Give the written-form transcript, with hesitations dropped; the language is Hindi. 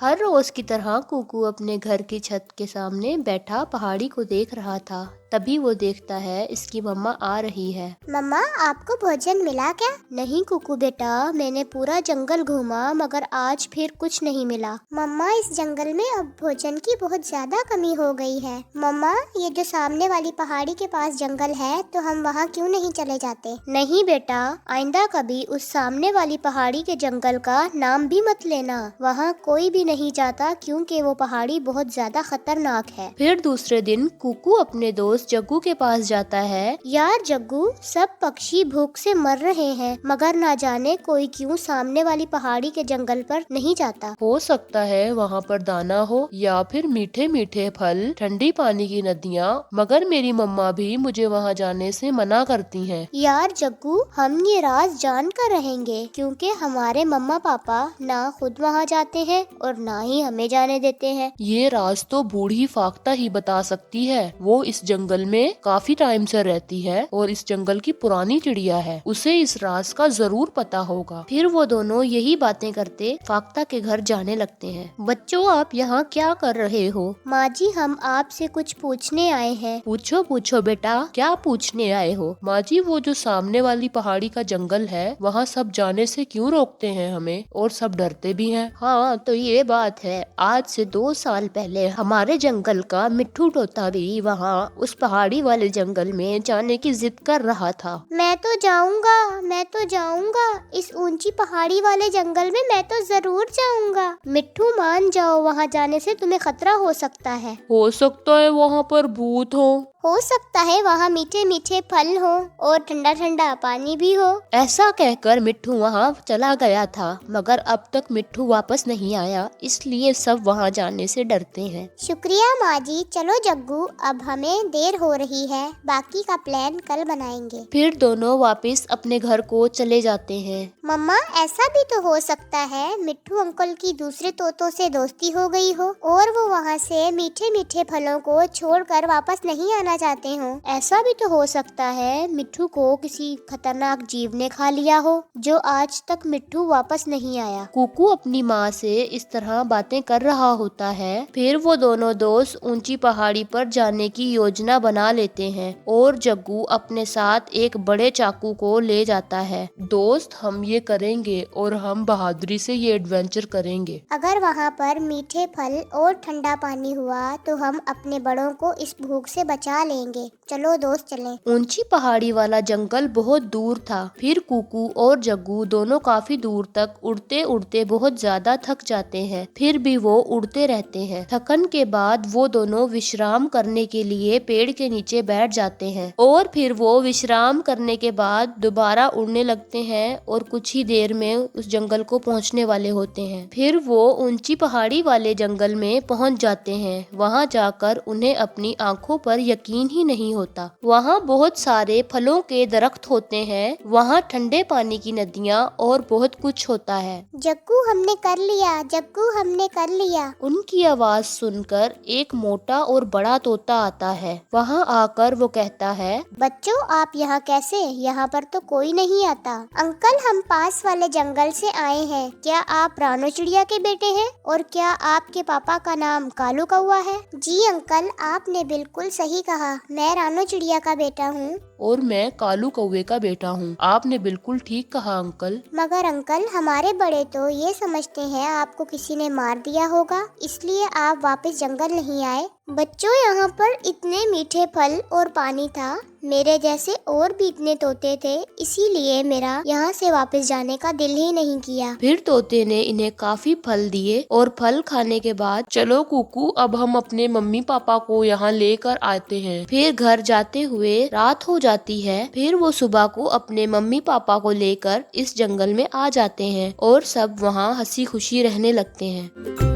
हर रोज की तरह कुकू अपने घर की छत के सामने बैठा पहाड़ी को देख रहा था। तभी वो देखता है इसकी मम्मा आ रही है। मम्मा, आपको भोजन मिला क्या? नहीं कुकू बेटा, मैंने पूरा जंगल घूमा मगर आज फिर कुछ नहीं मिला। मम्मा, इस जंगल में अब भोजन की बहुत ज्यादा कमी हो गई है। मम्मा, ये जो सामने वाली पहाड़ी के पास जंगल है तो हम वहाँ क्यों नहीं चले जाते? नहीं बेटा, आइंदा कभी उस सामने वाली पहाड़ी के जंगल का नाम भी मत लेना। वहाँ कोई भी नहीं जाता क्योंकि वो पहाड़ी बहुत ज्यादा खतरनाक है। फिर दूसरे दिन कुकू अपने दोस्त जग्गू के पास जाता है। यार जग्गू, सब पक्षी भूख से मर रहे हैं मगर ना जाने कोई क्यों सामने वाली पहाड़ी के जंगल पर नहीं जाता। हो सकता है वहाँ पर दाना हो या फिर मीठे मीठे फल, ठंडी पानी की नदियाँ, मगर मेरी मम्मा भी मुझे वहाँ जाने से मना करती हैं। यार जग्गू, हम ये राज जान कर रहेंगे क्योंकि हमारे मम्मा पापा ना खुद वहाँ जाते हैं और ना ही हमें जाने देते हैं। ये राज तो बूढ़ी फाख्ता ही बता सकती है। वो इस जंगल में काफी टाइम से रहती है और इस जंगल की पुरानी चिड़िया है। उसे इस राज का जरूर पता होगा। फिर वो दोनों यही बातें करते फाख्ता के घर जाने लगते हैं। बच्चों, आप यहाँ क्या कर रहे हो? माँ जी, हम आपसे कुछ पूछने आए हैं। पूछो पूछो बेटा, क्या पूछने आए हो? माँ जी, वो जो सामने वाली पहाड़ी का जंगल है वहाँ सब जाने से क्यों रोकते हैं हमें और सब डरते भी हैं? हाँ तो ये बात है, आज से 2 साल पहले हमारे जंगल का मिट्ठू तोता भी वहाँ उस पहाड़ी वाले जंगल में जाने की जिद कर रहा था। मैं तो जाऊंगा इस ऊंची पहाड़ी वाले जंगल में, मैं तो जरूर जाऊंगा। मिट्ठू, मान जाओ, वहाँ जाने से तुम्हें खतरा हो सकता है। हो सकता है वहाँ पर भूत हो सकता है वहाँ मीठे मीठे फल हो और ठंडा ठंडा पानी भी हो। ऐसा कहकर मिट्ठू वहाँ चला गया था मगर अब तक मिट्ठू वापस नहीं आया, इसलिए सब वहाँ जाने से डरते हैं। शुक्रिया माँ जी। चलो जग्गू, अब हमें देर हो रही है, बाकी का प्लान कल बनाएंगे। फिर दोनों वापस अपने घर को चले जाते हैं। मम्मा, ऐसा भी तो हो सकता है मिट्ठू अंकल की दूसरे तोतों से दोस्ती हो गई हो और वो वहाँ से मीठे मीठे फलों को छोड़कर वापस नहीं आना चाहते हो। ऐसा भी तो हो सकता है मिट्ठू को किसी खतरनाक जीव ने खा लिया हो जो आज तक मिट्ठू वापस नहीं आया। कुकू अपनी माँ से इस तरह बातें कर रहा होता है। फिर वो दोनों दोस्त ऊंची पहाड़ी पर जाने की योजना बना लेते हैं और जग्गू अपने साथ एक बड़े चाकू को ले जाता है। दोस्त, हम ये करेंगे और हम बहादुरी से ये एडवेंचर करेंगे। अगर वहाँ पर मीठे फल और ठंडा पानी हुआ तो हम अपने बड़ों को इस भूख से बचा लेंगे। चलो दोस्त, चलें। ऊंची पहाड़ी वाला जंगल बहुत दूर था। फिर कुकू और जग्गू दोनों काफी दूर तक उड़ते उड़ते बहुत ज्यादा थक जाते हैं। फिर भी वो उड़ते रहते हैं। थकन के बाद वो दोनों विश्राम करने के लिए पेड़ के नीचे बैठ जाते हैं और फिर वो विश्राम करने के बाद दोबारा उड़ने लगते हैं और कुछ ही देर में उस जंगल को पहुंचने वाले होते हैं। फिर वो ऊंची पहाड़ी वाले जंगल में पहुंच जाते हैं। वहां जाकर उन्हें अपनी आंखों पर यकीन ही नहीं होता। वहाँ बहुत सारे फलों के दरख्त होते हैं, वहाँ ठंडे पानी की नदियाँ और बहुत कुछ होता है। जग्गू, हमने कर लिया, जग्गू, हमने कर लिया। उनकी आवाज सुनकर एक मोटा और बड़ा तोता आता है। वहाँ आकर वो कहता है, बच्चों, आप यहाँ कैसे? यहाँ पर तो कोई नहीं आता। अंकल, हम पास वाले जंगल से आए हैं। क्या आप रानो चिड़िया के बेटे हैं? और क्या आपके पापा का नाम कालू कौवा है? जी अंकल, आपने बिल्कुल सही कहा। मैं रानो चिड़िया का बेटा हूँ। और मैं कालू कौवे का बेटा हूँ। आपने बिल्कुल ठीक कहा अंकल। मगर अंकल, हमारे बड़े तो ये समझते हैं आपको किसी ने मार दिया होगा, इसलिए आप वापस जंगल नहीं आए। बच्चों, यहाँ पर इतने मीठे फल और पानी था, मेरे जैसे और भी इतने तोते थे, इसीलिए मेरा यहाँ से वापस जाने का दिल ही नहीं किया। फिर तोते ने इन्हें काफी फल दिए और फल खाने के बाद, चलो कुकू, अब हम अपने मम्मी पापा को यहाँ लेकर आते हैं। फिर घर जाते हुए रात हो जाती है। फिर वो सुबह को अपने मम्मी पापा को लेकर इस जंगल में आ जाते हैं और सब वहाँ हंसी खुशी रहने लगते हैं।